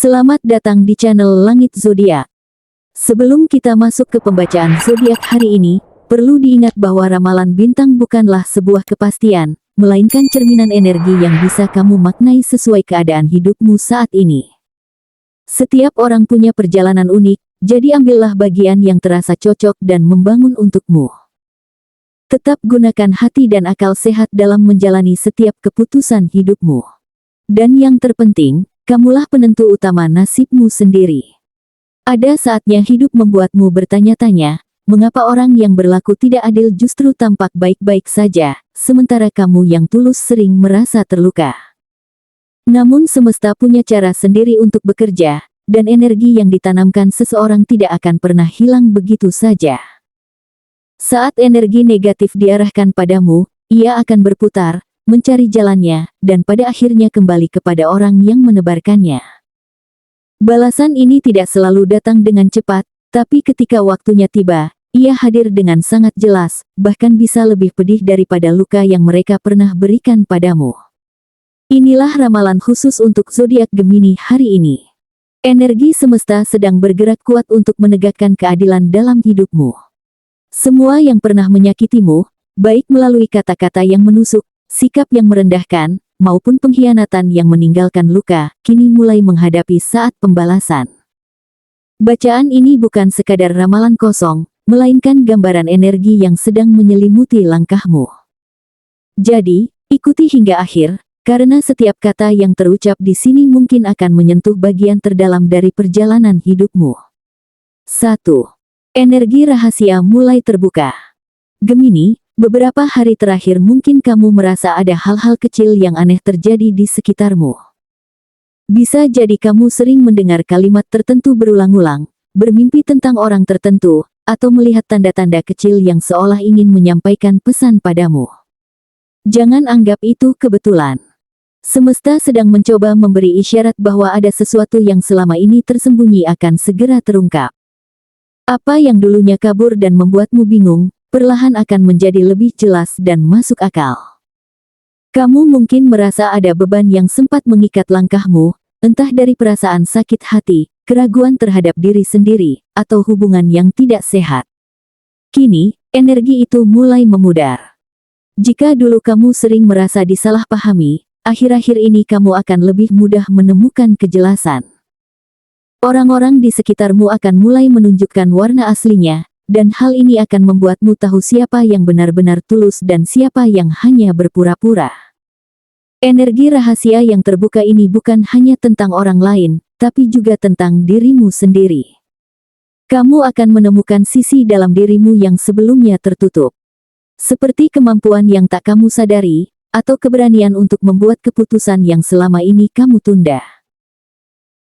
Selamat datang di channel Langit Zodiak. Sebelum kita masuk ke pembacaan zodiak hari ini, perlu diingat bahwa ramalan bintang bukanlah sebuah kepastian, melainkan cerminan energi yang bisa kamu maknai sesuai keadaan hidupmu saat ini. Setiap orang punya perjalanan unik, jadi ambillah bagian yang terasa cocok dan membangun untukmu. Tetap gunakan hati dan akal sehat dalam menjalani setiap keputusan hidupmu. Dan yang terpenting, kamulah penentu utama nasibmu sendiri. Ada saatnya hidup membuatmu bertanya-tanya, mengapa orang yang berlaku tidak adil justru tampak baik-baik saja, sementara kamu yang tulus sering merasa terluka. Namun semesta punya cara sendiri untuk bekerja, dan energi yang ditanamkan seseorang tidak akan pernah hilang begitu saja. Saat energi negatif diarahkan padamu, ia akan berputar, mencari jalannya, dan pada akhirnya kembali kepada orang yang menebarkannya. Balasan ini tidak selalu datang dengan cepat, tapi ketika waktunya tiba, ia hadir dengan sangat jelas, bahkan bisa lebih pedih daripada luka yang mereka pernah berikan padamu. Inilah ramalan khusus untuk zodiak Gemini hari ini. Energi semesta sedang bergerak kuat untuk menegakkan keadilan dalam hidupmu. Semua yang pernah menyakitimu, baik melalui kata-kata yang menusuk, sikap yang merendahkan, maupun pengkhianatan yang meninggalkan luka, kini mulai menghadapi saat pembalasan. Bacaan ini bukan sekadar ramalan kosong, melainkan gambaran energi yang sedang menyelimuti langkahmu. Jadi, ikuti hingga akhir, karena setiap kata yang terucap di sini mungkin akan menyentuh bagian terdalam dari perjalanan hidupmu. 1. Energi rahasia mulai terbuka. Gemini, beberapa hari terakhir mungkin kamu merasa ada hal-hal kecil yang aneh terjadi di sekitarmu. Bisa jadi kamu sering mendengar kalimat tertentu berulang-ulang, bermimpi tentang orang tertentu, atau melihat tanda-tanda kecil yang seolah ingin menyampaikan pesan padamu. Jangan anggap itu kebetulan. Semesta sedang mencoba memberi isyarat bahwa ada sesuatu yang selama ini tersembunyi akan segera terungkap. Apa yang dulunya kabur dan membuatmu bingung, perlahan akan menjadi lebih jelas dan masuk akal. Kamu mungkin merasa ada beban yang sempat mengikat langkahmu, entah dari perasaan sakit hati, keraguan terhadap diri sendiri, atau hubungan yang tidak sehat. Kini, energi itu mulai memudar. Jika dulu kamu sering merasa disalahpahami, akhir-akhir ini kamu akan lebih mudah menemukan kejelasan. Orang-orang di sekitarmu akan mulai menunjukkan warna aslinya, dan hal ini akan membuatmu tahu siapa yang benar-benar tulus dan siapa yang hanya berpura-pura. Energi rahasia yang terbuka ini bukan hanya tentang orang lain, tapi juga tentang dirimu sendiri. Kamu akan menemukan sisi dalam dirimu yang sebelumnya tertutup. Seperti kemampuan yang tak kamu sadari, atau keberanian untuk membuat keputusan yang selama ini kamu tunda.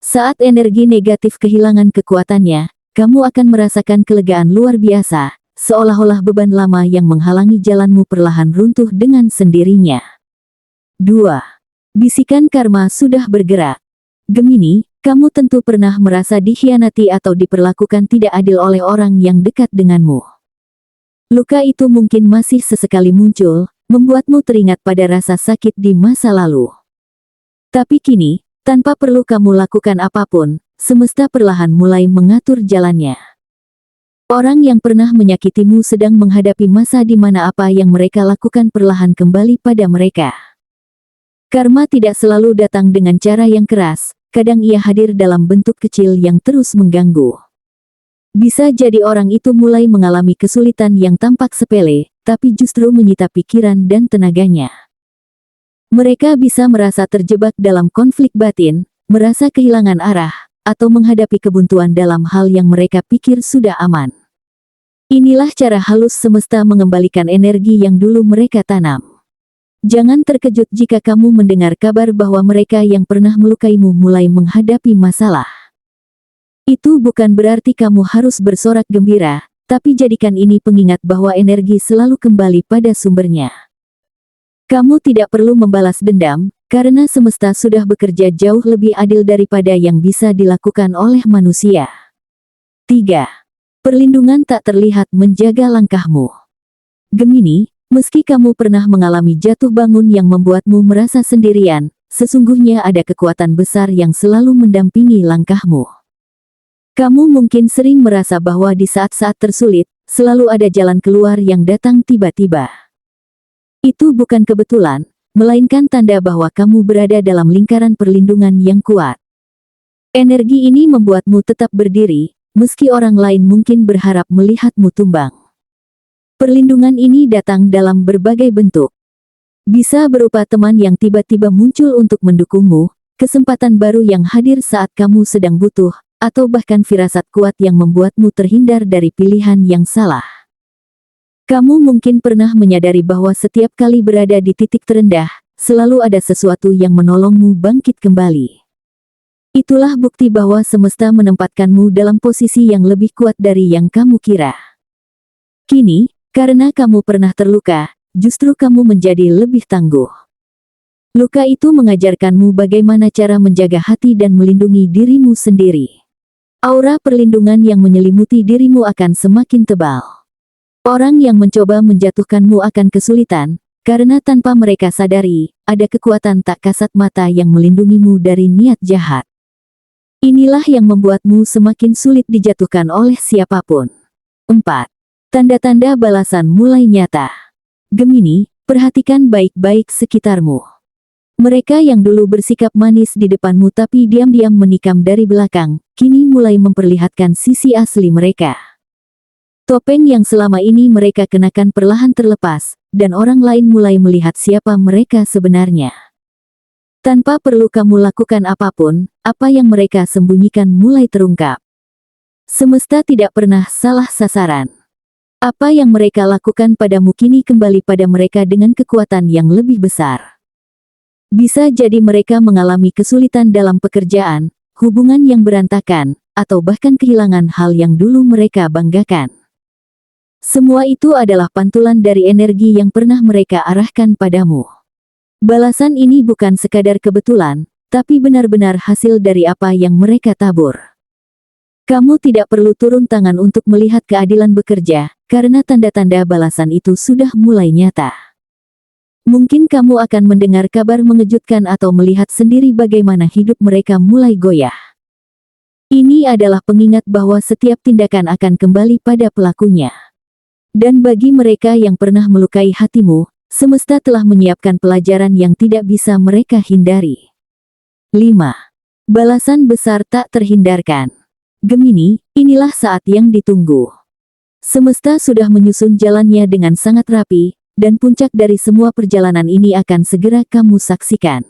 Saat energi negatif kehilangan kekuatannya, kamu akan merasakan kelegaan luar biasa, seolah-olah beban lama yang menghalangi jalanmu perlahan runtuh dengan sendirinya. 2. Bisikan karma sudah bergerak. Gemini, kamu tentu pernah merasa dikhianati atau diperlakukan tidak adil oleh orang yang dekat denganmu. Luka itu mungkin masih sesekali muncul, membuatmu teringat pada rasa sakit di masa lalu. Tapi kini, tanpa perlu kamu lakukan apapun, semesta perlahan mulai mengatur jalannya. Orang yang pernah menyakitimu sedang menghadapi masa di mana apa yang mereka lakukan perlahan kembali pada mereka. Karma tidak selalu datang dengan cara yang keras, kadang ia hadir dalam bentuk kecil yang terus mengganggu. Bisa jadi orang itu mulai mengalami kesulitan yang tampak sepele, tapi justru menyita pikiran dan tenaganya. Mereka bisa merasa terjebak dalam konflik batin, merasa kehilangan arah, atau menghadapi kebuntuan dalam hal yang mereka pikir sudah aman. Inilah cara halus semesta mengembalikan energi yang dulu mereka tanam. Jangan terkejut jika kamu mendengar kabar bahwa mereka yang pernah melukaimu mulai menghadapi masalah. Itu bukan berarti kamu harus bersorak gembira, tapi jadikan ini pengingat bahwa energi selalu kembali pada sumbernya. Kamu tidak perlu membalas dendam, karena semesta sudah bekerja jauh lebih adil daripada yang bisa dilakukan oleh manusia. 3. Perlindungan tak terlihat menjaga langkahmu. Gemini, meski kamu pernah mengalami jatuh bangun yang membuatmu merasa sendirian, sesungguhnya ada kekuatan besar yang selalu mendampingi langkahmu. Kamu mungkin sering merasa bahwa di saat-saat tersulit, selalu ada jalan keluar yang datang tiba-tiba. Itu bukan kebetulan, melainkan tanda bahwa kamu berada dalam lingkaran perlindungan yang kuat. Energi ini membuatmu tetap berdiri, meski orang lain mungkin berharap melihatmu tumbang. Perlindungan ini datang dalam berbagai bentuk. Bisa berupa teman yang tiba-tiba muncul untuk mendukungmu, kesempatan baru yang hadir saat kamu sedang butuh, atau bahkan firasat kuat yang membuatmu terhindar dari pilihan yang salah. Kamu mungkin pernah menyadari bahwa setiap kali berada di titik terendah, selalu ada sesuatu yang menolongmu bangkit kembali. Itulah bukti bahwa semesta menempatkanmu dalam posisi yang lebih kuat dari yang kamu kira. Kini, karena kamu pernah terluka, justru kamu menjadi lebih tangguh. Luka itu mengajarkanmu bagaimana cara menjaga hati dan melindungi dirimu sendiri. Aura perlindungan yang menyelimuti dirimu akan semakin tebal. Orang yang mencoba menjatuhkanmu akan kesulitan, karena tanpa mereka sadari, ada kekuatan tak kasat mata yang melindungimu dari niat jahat. Inilah yang membuatmu semakin sulit dijatuhkan oleh siapapun. 4. Tanda-tanda balasan mulai nyata. Gemini, perhatikan baik-baik sekitarmu. Mereka yang dulu bersikap manis di depanmu tapi diam-diam menikam dari belakang, kini mulai memperlihatkan sisi asli mereka. Topeng yang selama ini mereka kenakan perlahan terlepas, dan orang lain mulai melihat siapa mereka sebenarnya. Tanpa perlu kamu lakukan apapun, apa yang mereka sembunyikan mulai terungkap. Semesta tidak pernah salah sasaran. Apa yang mereka lakukan padamu kini kembali pada mereka dengan kekuatan yang lebih besar. Bisa jadi mereka mengalami kesulitan dalam pekerjaan, hubungan yang berantakan, atau bahkan kehilangan hal yang dulu mereka banggakan. Semua itu adalah pantulan dari energi yang pernah mereka arahkan padamu. Balasan ini bukan sekadar kebetulan, tapi benar-benar hasil dari apa yang mereka tabur. Kamu tidak perlu turun tangan untuk melihat keadilan bekerja, karena tanda-tanda balasan itu sudah mulai nyata. Mungkin kamu akan mendengar kabar mengejutkan atau melihat sendiri bagaimana hidup mereka mulai goyah. Ini adalah pengingat bahwa setiap tindakan akan kembali pada pelakunya. Dan bagi mereka yang pernah melukai hatimu, semesta telah menyiapkan pelajaran yang tidak bisa mereka hindari. 5. Balasan besar tak terhindarkan. Gemini, inilah saat yang ditunggu. Semesta sudah menyusun jalannya dengan sangat rapi, dan puncak dari semua perjalanan ini akan segera kamu saksikan.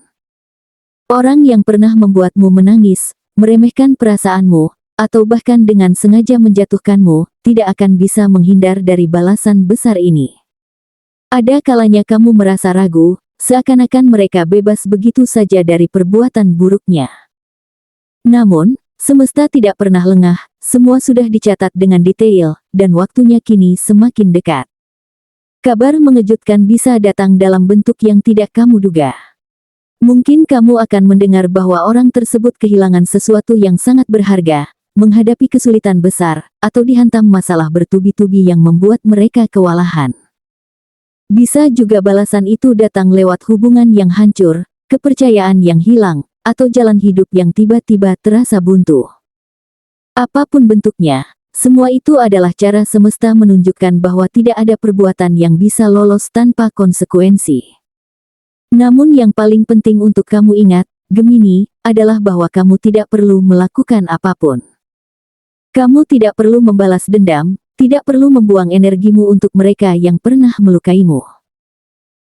Orang yang pernah membuatmu menangis, meremehkan perasaanmu, atau bahkan dengan sengaja menjatuhkanmu, tidak akan bisa menghindar dari balasan besar ini. Ada kalanya kamu merasa ragu, seakan-akan mereka bebas begitu saja dari perbuatan buruknya. Namun, semesta tidak pernah lengah, semua sudah dicatat dengan detail, dan waktunya kini semakin dekat. Kabar mengejutkan bisa datang dalam bentuk yang tidak kamu duga. Mungkin kamu akan mendengar bahwa orang tersebut kehilangan sesuatu yang sangat berharga, menghadapi kesulitan besar, atau dihantam masalah bertubi-tubi yang membuat mereka kewalahan. Bisa juga balasan itu datang lewat hubungan yang hancur, kepercayaan yang hilang, atau jalan hidup yang tiba-tiba terasa buntu. Apapun bentuknya, semua itu adalah cara semesta menunjukkan bahwa tidak ada perbuatan yang bisa lolos tanpa konsekuensi. Namun yang paling penting untuk kamu ingat, Gemini, adalah bahwa kamu tidak perlu melakukan apapun. Kamu tidak perlu membalas dendam, tidak perlu membuang energimu untuk mereka yang pernah melukaimu.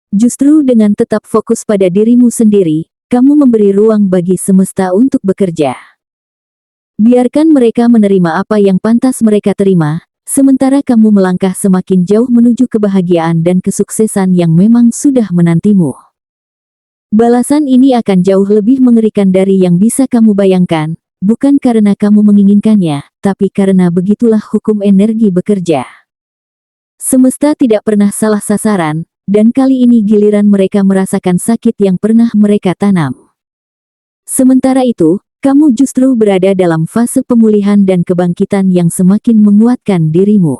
Justru dengan tetap fokus pada dirimu sendiri, kamu memberi ruang bagi semesta untuk bekerja. Biarkan mereka menerima apa yang pantas mereka terima, sementara kamu melangkah semakin jauh menuju kebahagiaan dan kesuksesan yang memang sudah menantimu. Balasan ini akan jauh lebih mengerikan dari yang bisa kamu bayangkan, bukan karena kamu menginginkannya, tapi karena begitulah hukum energi bekerja. Semesta tidak pernah salah sasaran, dan kali ini giliran mereka merasakan sakit yang pernah mereka tanam. Sementara itu, kamu justru berada dalam fase pemulihan dan kebangkitan yang semakin menguatkan dirimu.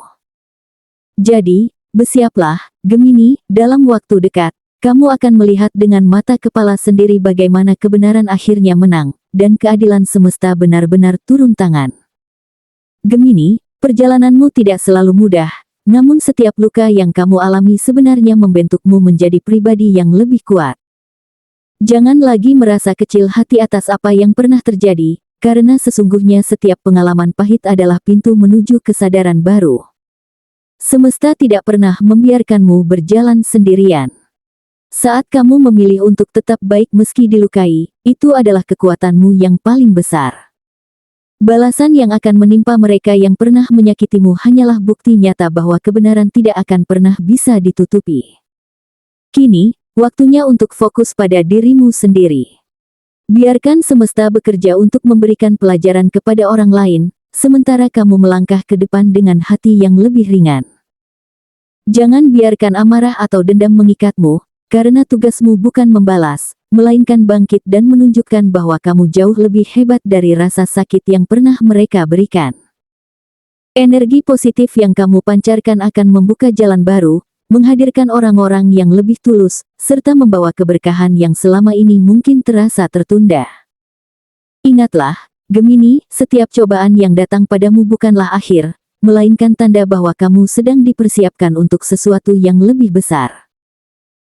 Jadi, bersiaplah, Gemini, dalam waktu dekat, kamu akan melihat dengan mata kepala sendiri bagaimana kebenaran akhirnya menang, dan keadilan semesta benar-benar turun tangan. Gemini, perjalananmu tidak selalu mudah, namun setiap luka yang kamu alami sebenarnya membentukmu menjadi pribadi yang lebih kuat. Jangan lagi merasa kecil hati atas apa yang pernah terjadi, karena sesungguhnya setiap pengalaman pahit adalah pintu menuju kesadaran baru. Semesta tidak pernah membiarkanmu berjalan sendirian. Saat kamu memilih untuk tetap baik meski dilukai, itu adalah kekuatanmu yang paling besar. Balasan yang akan menimpa mereka yang pernah menyakitimu hanyalah bukti nyata bahwa kebenaran tidak akan pernah bisa ditutupi. Kini, waktunya untuk fokus pada dirimu sendiri. Biarkan semesta bekerja untuk memberikan pelajaran kepada orang lain, sementara kamu melangkah ke depan dengan hati yang lebih ringan. Jangan biarkan amarah atau dendam mengikatmu, karena tugasmu bukan membalas, melainkan bangkit dan menunjukkan bahwa kamu jauh lebih hebat dari rasa sakit yang pernah mereka berikan. Energi positif yang kamu pancarkan akan membuka jalan baru, menghadirkan orang-orang yang lebih tulus, serta membawa keberkahan yang selama ini mungkin terasa tertunda. Ingatlah, Gemini, setiap cobaan yang datang padamu bukanlah akhir, melainkan tanda bahwa kamu sedang dipersiapkan untuk sesuatu yang lebih besar.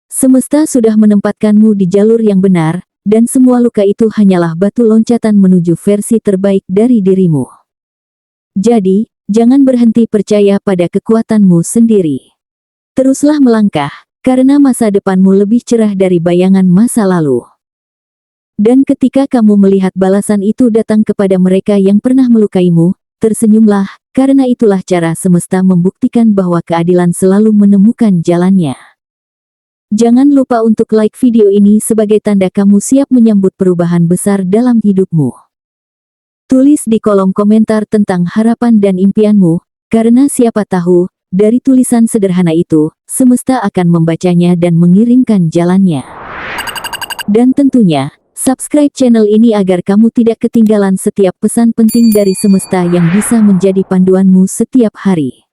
Semesta sudah menempatkanmu di jalur yang benar, dan semua luka itu hanyalah batu loncatan menuju versi terbaik dari dirimu. Jadi, jangan berhenti percaya pada kekuatanmu sendiri. Teruslah melangkah, karena masa depanmu lebih cerah dari bayangan masa lalu. Dan ketika kamu melihat balasan itu datang kepada mereka yang pernah melukaimu, tersenyumlah, karena itulah cara semesta membuktikan bahwa keadilan selalu menemukan jalannya. Jangan lupa untuk like video ini sebagai tanda kamu siap menyambut perubahan besar dalam hidupmu. Tulis di kolom komentar tentang harapan dan impianmu, karena siapa tahu, dari tulisan sederhana itu, semesta akan membacanya dan mengirimkan jalannya. Dan tentunya, subscribe channel ini agar kamu tidak ketinggalan setiap pesan penting dari semesta yang bisa menjadi panduanmu setiap hari.